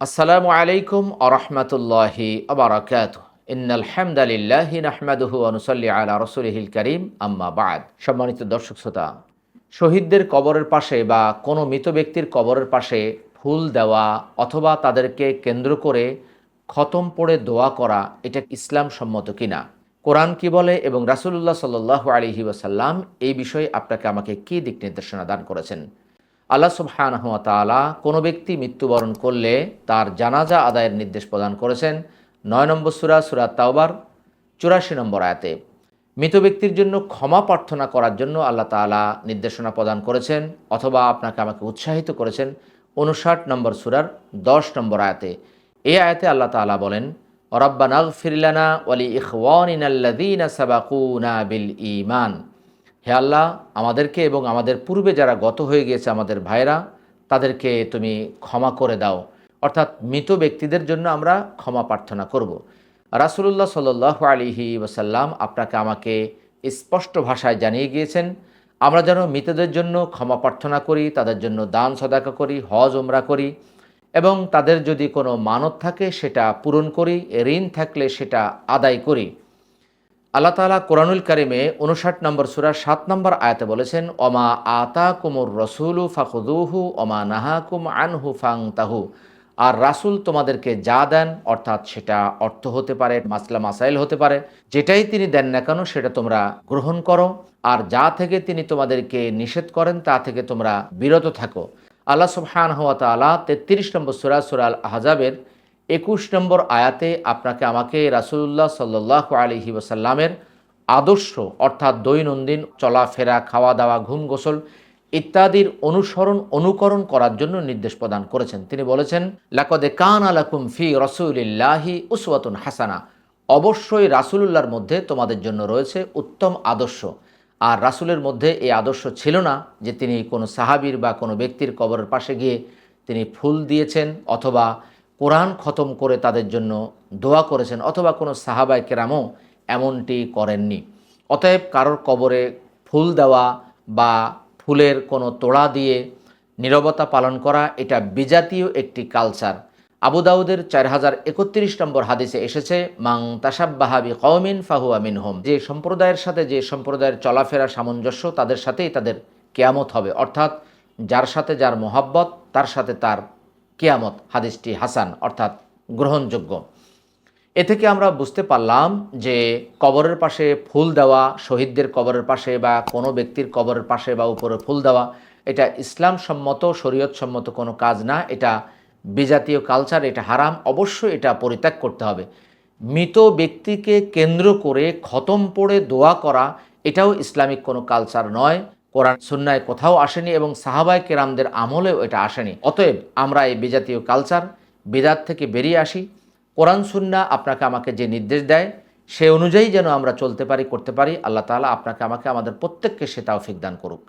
আসসালামু আলাইকুম আরহামতুল্লাহি আবরাকাতুহু। ইন্নাল হামদালিল্লাহি নাহমাদুহু ওয়া নুসাল্লি আলা রাসূলিহিল কারীম, আম্মা বা'দ। সম্মানিত দর্শক শ্রোতা, শহীদদের কবরের পাশে বা কোনো মৃত ব্যক্তির কবরের পাশে ফুল দেওয়া অথবা তাদেরকে কেন্দ্র করে খতম পড়ে দোয়া করা, এটা ইসলাম সম্মত কিনা, কোরআন কি বলে এবং রাসূলুল্লাহ সাল্লাল্লাহু আলাইহি ওয়াসাল্লাম এই বিষয়ে আপনাকে আমাকে কী দিক নির্দেশনা দান করেছেন। আল্লাহ সুবহানাহু ওয়া তাআলা কোনো ব্যক্তি মৃত্যুবরণ করলে তার জানাজা আদায়ের নির্দেশ প্রদান করেছেন ৯ নম্বর সূরা তাওবার ৮৪ নম্বর আয়াতে। মৃত ব্যক্তির জন্য ক্ষমা প্রার্থনা করার জন্য আল্লাহ তাআলা নির্দেশনা প্রদান করেছেন অথবা আপনাকে আমাকে উৎসাহিত করেছেন ৫৯ নম্বর সূরার ১০ নম্বর আয়াতে। এই আয়াতে আল্লাহ তাআলা বলেন, রব্বানা ইগফির লানা ওয়া লিইখওয়ানিনাল্লাযীনা সাবাকুনা বিল ঈমান। হে আল্লাহ, আমাদেরকে এবং আমাদের পূর্বে যারা গত হয়ে গিয়েছে আমাদের ভাইরা, তাদেরকে তুমি ক্ষমা করে দাও। অর্থাৎ মৃত ব্যক্তিদের জন্য আমরা ক্ষমা প্রার্থনা করব। রাসূলুল্লাহ সাল্লাল্লাহু আলাইহি ওয়াসাল্লাম আপনাকে আমাকে স্পষ্ট ভাষায় জানিয়ে গিয়েছেন আমরা যেন মৃতদের জন্য ক্ষমা প্রার্থনা করি, তাদের জন্য দান সদাকা করি, হজ উমরা করি এবং তাদের যদি কোনো মানত থাকে সেটা পূরণ করি, ঋণ থাকলে সেটা আদায় করি। আল্লাহ তাআলা কোরআনুল কারিমে ৫৯ নম্বর সূরার ৭ নম্বর আয়াতে বলেছেন, ওমা আতাকুমুর রসুলু ফাখুযুহু ওমা নাহাকুম আনহু ফান্তাহু। আর রাসূল তোমাদেরকে যা দেন, অর্থাৎ সেটা অর্থ হতে পারে, মাসলা মাসাইল হতে পারে, যেটাই তিনি দেন না কেন সেটা তোমরা গ্রহণ করো, আর যা থেকে তিনি তোমাদেরকে নিষেধ করেন তা থেকে তোমরা বিরত থাকো। আল্লাহ সুবহানাহু ওয়া তাআলা ৩৩ নম্বর সূরা আল আহজাবের ২১ নম্বর আয়াতে আপনাকে আমাকে রাসূলুল্লাহ সাল্লাল্লাহু আলাইহি ওয়াসাল্লামের আদর্শ, অর্থাৎ দৈনন্দিন চলাফেরা, খাওয়া দাওয়া, ঘুম গোসল ইত্যাদির অনুকরণ করার জন্য নির্দেশ প্রদান করেছেন। তিনি বলেছেন, লাকাদ কানা লাকুম ফি রাসূলিল্লাহি উসওয়াতুন হাসানা। অবশ্যই রাসূলুল্লাহর মধ্যে তোমাদের জন্য রয়েছে উত্তম আদর্শ। আর রাসূলের মধ্যে এই আদর্শ ছিল না যে তিনি কোনো সাহাবীর বা কোনো ব্যক্তির কবরের পাশে গিয়ে তিনি ফুল দিয়েছেন অথবা কোরআন খতম করে তাদের জন্য দোয়া করেছেন, অথবা কোনো সাহাবায়ে কেরামও এমনটি করেননি। অতএব কারোর কবরে ফুল দেওয়া বা ফুলের কোনো তোড়া দিয়ে নীরবতা পালন করা, এটা বিজাতীয় একটি কালচার। আবু দাউদের ৪০৩১ নম্বর হাদিসে এসেছে, মান তাশাব্বাহা বিকওমিন ফাহুয়া মিনহুম। যে সম্প্রদায়ের সাথে যে সম্প্রদায়ের চলাফেরা সামঞ্জস্য, তাদের সাথেই তাদের কিয়ামত হবে। অর্থাৎ যার সাথে যার মোহাব্বত, তার সাথে তার কিয়ামত। হাদিসটি হাসান, অর্থাৎ গ্রহণযোগ্য। এ থেকে আমরা বুঝতে পারলাম যে কবরের পাশে ফুল দেওয়া, শহীদদের কবরের পাশে বা কোনো ব্যক্তির কবরের পাশে বা উপরে ফুল দেওয়া, এটা ইসলাম সম্মত, শরীয়ত সম্মত কোনো কাজ না। এটা বিজাতীয় কালচার, এটা হারাম। অবশ্যই এটা পরিত্যাগ করতে হবে। মৃত ব্যক্তিকে কেন্দ্র করে খতম পড়ে দোয়া করা, এটাও ইসলামিক কোনো কালচার নয়। কোরআন সুন্নায় কোথাও আসেনি এবং সাহাবায়ে কেরামদের আমলেও এটা আসেনি। অতএব আমরা এই বিজাতীয় কালচার, বিদআত থেকে বেরিয়ে আসি। কোরআন সুন্নাহ আপনাকে আমাকে যে নির্দেশ দেয় সে অনুযায়ী যেন আমরা চলতে পারি, করতে পারি। আল্লাহ তাআলা আপনাকে আমাকে আমাদের প্রত্যেককে সে তৌফিক দান করুক।